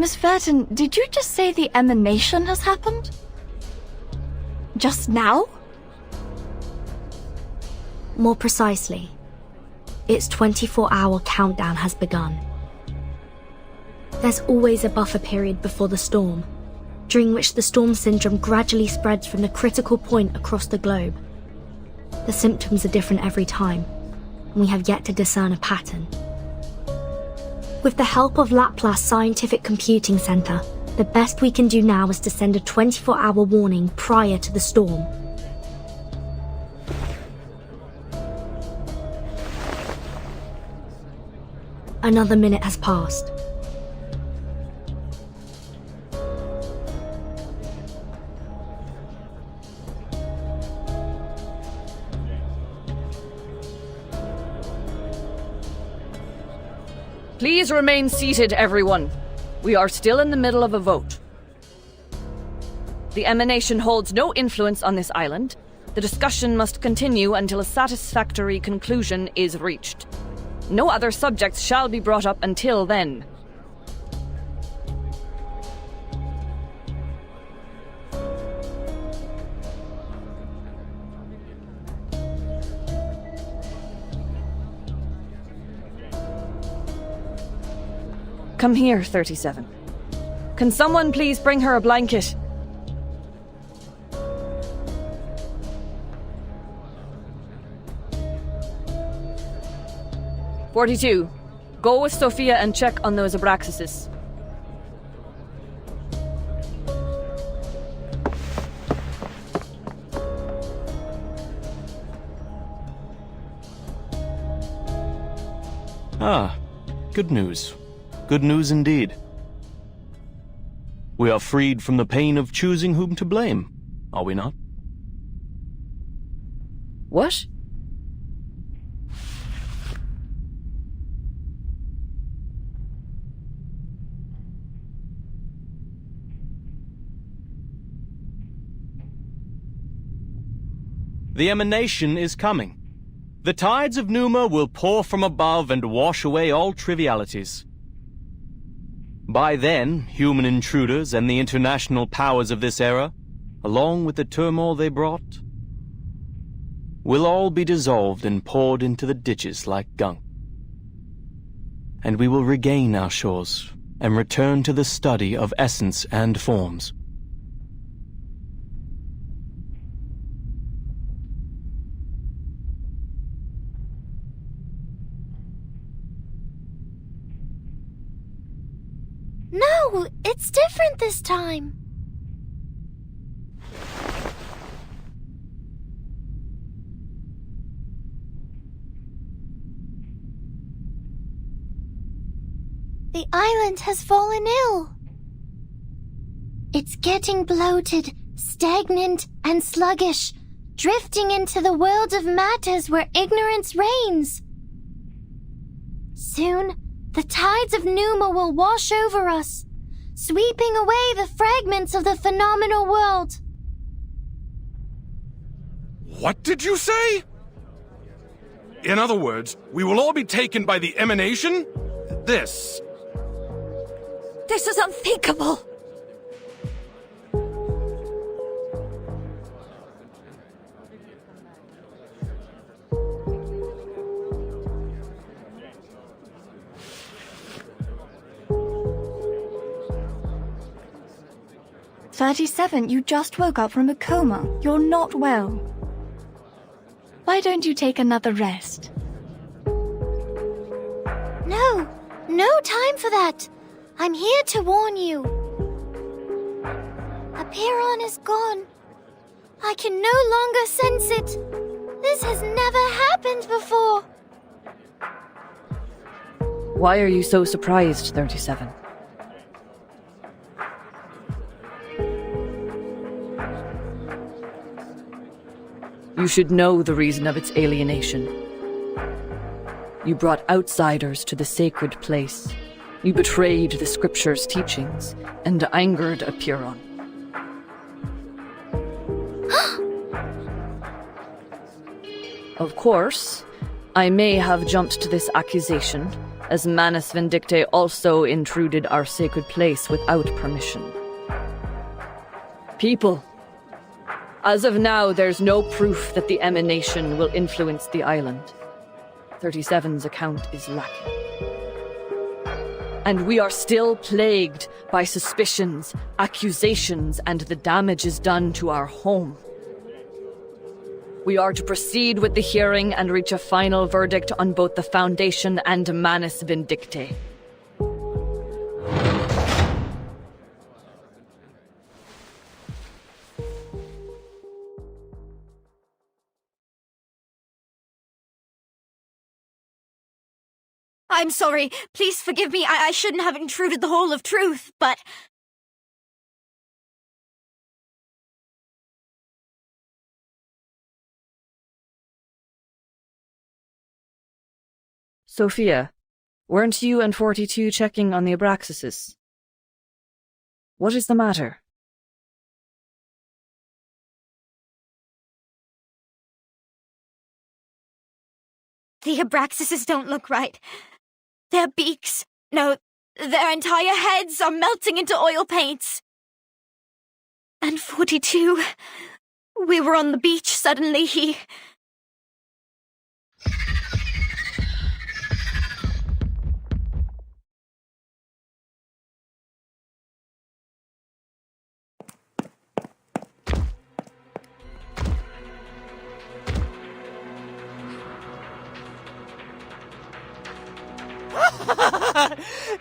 Miss Verton, did you just say the emanation has happened? Just now? More precisely, its 24-hour countdown has begun. There's always a buffer period before the storm, during which the storm syndrome gradually spreads from the critical point across the globe. The symptoms are different every time, and we have yet to discern a pattern. With the help of Laplace Scientific Computing Center, the best we can do now is to send a 24-hour warning prior to the storm. Another minute has passed. Please remain seated, everyone. We are still in the middle of a vote. The emanation holds no influence on this island. The discussion must continue until a satisfactory conclusion is reached. No other subjects shall be brought up until then. Come here, 37. Can someone please bring her a blanket? "42. Go with Sophia and check on those abraxases. Ah, good news. Good news indeed. We are freed from the pain of choosing whom to blame, are we not? What? The emanation is coming. The tides of Numa will pour from above and wash away all trivialities. By then, human intruders and the international powers of this era, along with the turmoil they brought, will all be dissolved and poured into the ditches like gunk. And we will regain our shores and return to the study of essence and forms. No, it's different this time. The island has fallen ill. It's getting bloated, stagnant, and sluggish, drifting into the world of matters where ignorance reigns. Soon, the tides of Numa will wash over us, sweeping away the fragments of the phenomenal world. What did you say? In other words, we will all be taken by the emanation? This This is unthinkable. "37, you just woke up from a coma. You're not well. Why don't you take another rest?" No time for that. I'm here to warn you. Apiron is gone. I can no longer sense it. This has never happened before. Why are you so surprised, 37? You should know the reason of its alienation. You brought outsiders to the sacred place. You betrayed the scripture's teachings and angered Apiron. Of course, I may have jumped to this accusation as Manus Vindictae also intruded our sacred place without permission. People, as of now, there's no proof that the emanation will influence the island. 37's account is lacking. And we are still plagued by suspicions, accusations, and the damages done to our home. We are to proceed with the hearing and reach a final verdict on both the Foundation and Manus Vindictae. I'm sorry. Please forgive me. I shouldn't have intruded the whole of truth, but... Sophia, weren't you and 42 checking on the Abraxases? What is the matter? The Abraxases don't look right. Their beaks, no, their entire heads are melting into oil paints. And 42, we were on the beach, suddenly he...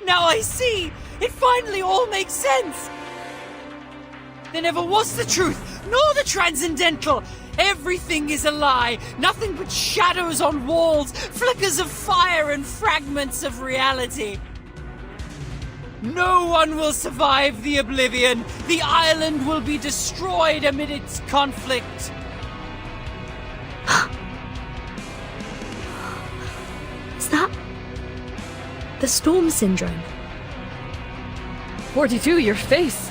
Now I see! It finally all makes sense! There never was the truth, nor the transcendental! Everything is a lie! Nothing but shadows on walls, flickers of fire and fragments of reality! No one will survive the oblivion! The island will be destroyed amid its conflict! Is that the storm syndrome? 42, your face!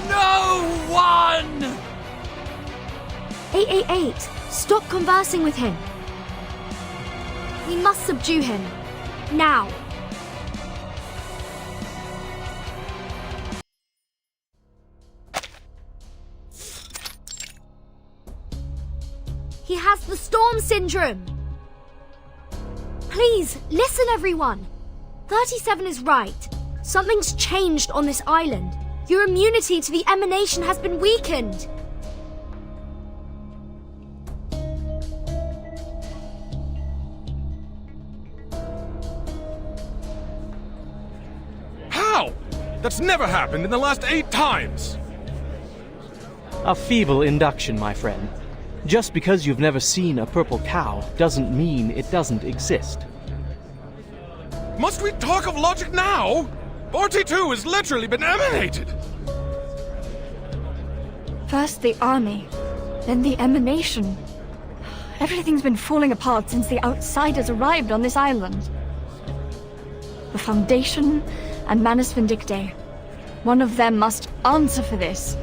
No one! 888, stop conversing with him. We must subdue him. Now. He has the storm syndrome. Please, listen everyone. 37 is right. Something's changed on this island. Your immunity to the emanation has been weakened. How? That's never happened in the last 8 times! A feeble induction, my friend. Just because you've never seen a purple cow doesn't mean it doesn't exist. Must we talk of logic now? 42 has literally been emanated! First the army, then the emanation. Everything's been falling apart since the outsiders arrived on this island. The Foundation and Manus Vindictae. One of them must answer for this.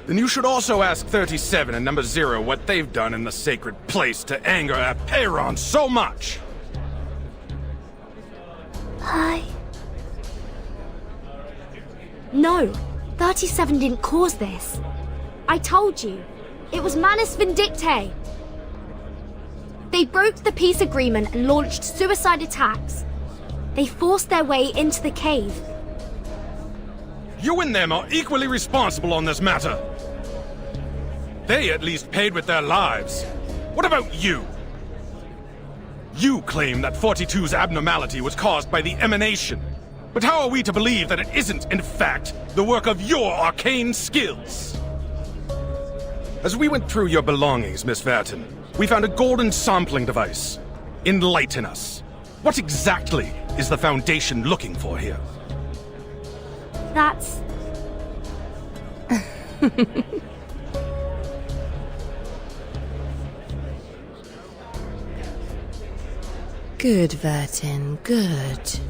Then you should also ask 37 and number 0 what they've done in the sacred place to anger Apeiron so much. No, 37 didn't cause this. I told you, it was Manus Vindictae. They broke the peace agreement and launched suicide attacks. They forced their way into the cave. You and them are equally responsible on this matter. They at least paid with their lives. What about you? You claim that 42's abnormality was caused by the emanation. But how are we to believe that it isn't, in fact, the work of your arcane skills? As we went through your belongings, Miss Verton, we found a golden sampling device. Enlighten us. What exactly is the Foundation looking for here? That's... Good, Vertin, good.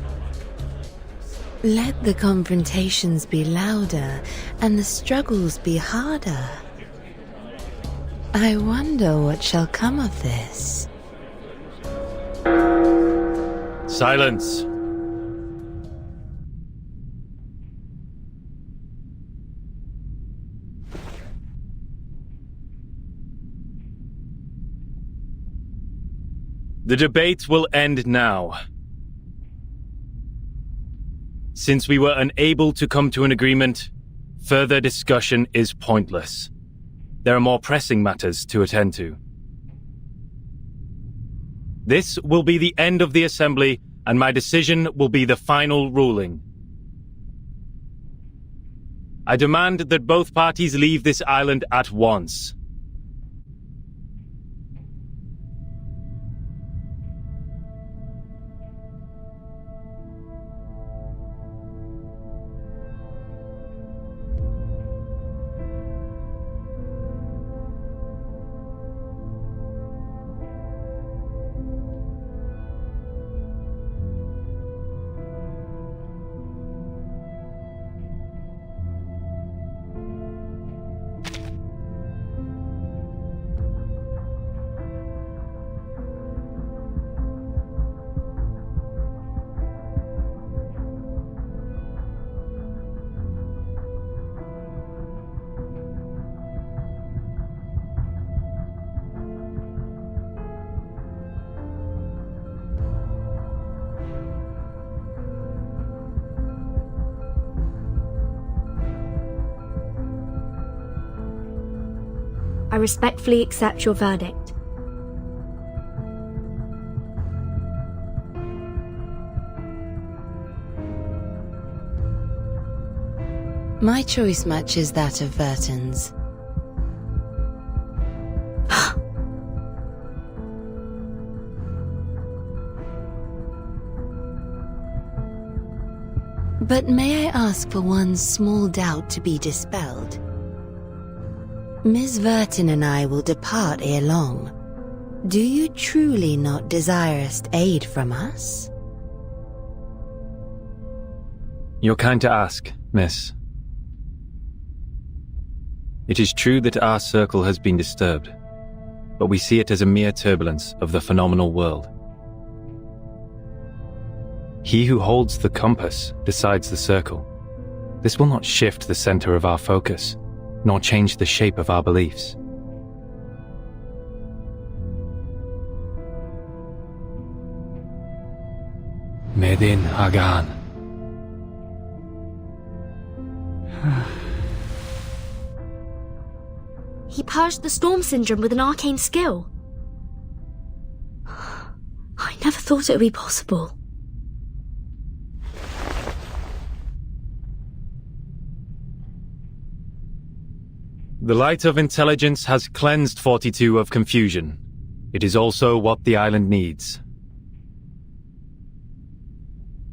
Let the confrontations be louder and the struggles be harder. I wonder what shall come of this. Silence. The debate will end now. Since we were unable to come to an agreement, further discussion is pointless. There are more pressing matters to attend to. This will be the end of the assembly, and my decision will be the final ruling. I demand that both parties leave this island at once. I respectfully accept your verdict. My choice matches that of Verton's. But may I ask for one small doubt to be dispelled? Miss Verton and I will depart ere long. Do you truly not desirest aid from us? You're kind to ask, miss. It is true that our circle has been disturbed, but we see it as a mere turbulence of the phenomenal world. He who holds the compass decides the circle. This will not shift the center of our focus, nor change the shape of our beliefs. Medin Hagan. He purged the storm syndrome with an arcane skill. I never thought it would be possible. The light of intelligence has cleansed 42 of confusion. It is also what the island needs.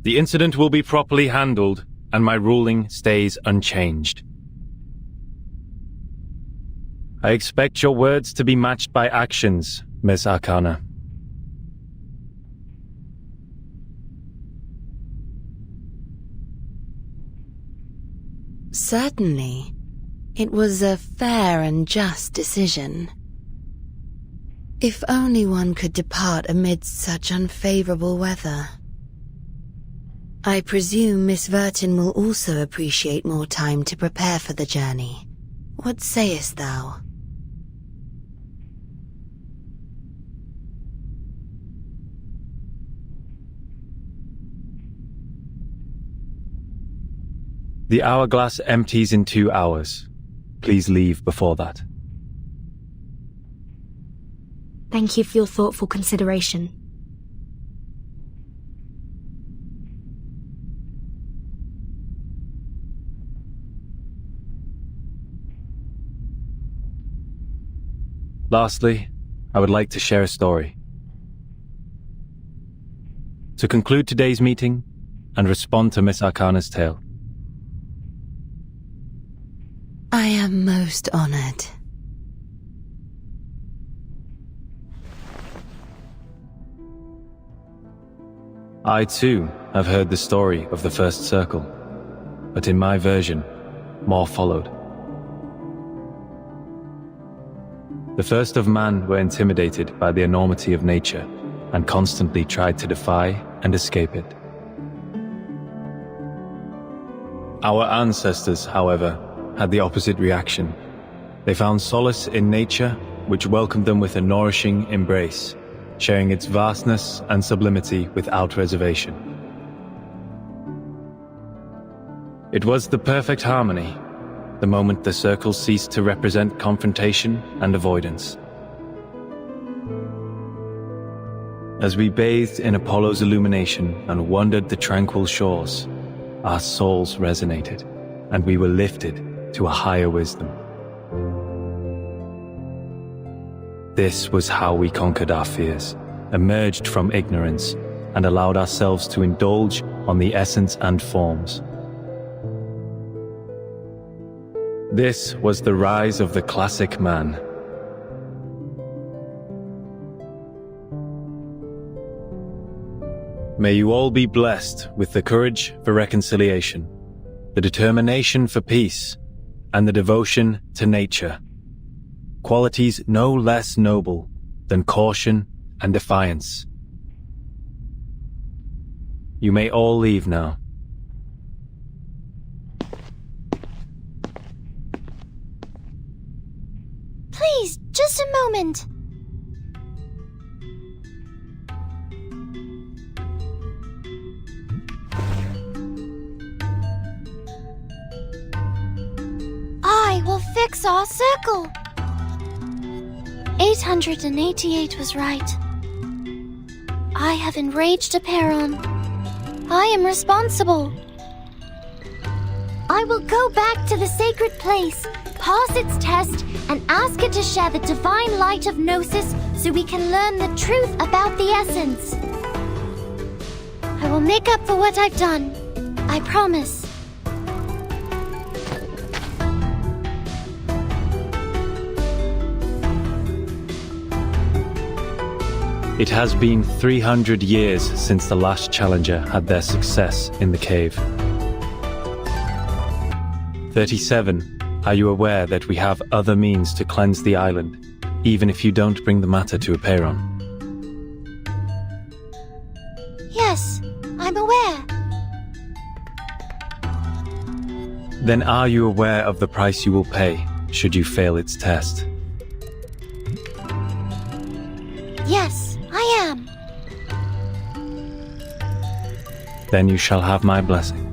The incident will be properly handled, and my ruling stays unchanged. I expect your words to be matched by actions, Miss Arcana. Certainly. It was a fair and just decision. If only one could depart amidst such unfavorable weather. I presume Miss Verton will also appreciate more time to prepare for the journey. What sayest thou? The hourglass empties in 2 hours. Please leave before that. Thank you for your thoughtful consideration. Lastly, I would like to share a story. To conclude today's meeting and respond to Miss Arcana's tale. I am most honored. I too have heard the story of the first circle, but in my version, more followed. The first of man were intimidated by the enormity of nature and constantly tried to defy and escape it. Our ancestors, however, had the opposite reaction. They found solace in nature, which welcomed them with a nourishing embrace, sharing its vastness and sublimity without reservation. It was the perfect harmony, the moment the circle ceased to represent confrontation and avoidance. As we bathed in Apollo's illumination and wandered the tranquil shores, our souls resonated, and we were lifted to a higher wisdom. This was how we conquered our fears, emerged from ignorance, and allowed ourselves to indulge on the essence and forms. This was the rise of the classic man. May you all be blessed with the courage for reconciliation, the determination for peace, and the devotion to nature. Qualities no less noble than caution and defiance. You may all leave now. Please, just a moment. I will fix our circle. 888 was right. I have enraged Aperon. I am responsible. I will go back to the sacred place, pass its test, and ask it to share the divine light of Gnosis so we can learn the truth about the essence. I will make up for what I've done. I promise. It has been 300 years since the last challenger had their success in the cave. 37. Are you aware that we have other means to cleanse the island, even if you don't bring the matter to Aperon? Yes, I'm aware. Then are you aware of the price you will pay, should you fail its test? Yes, I am. Then you shall have my blessing.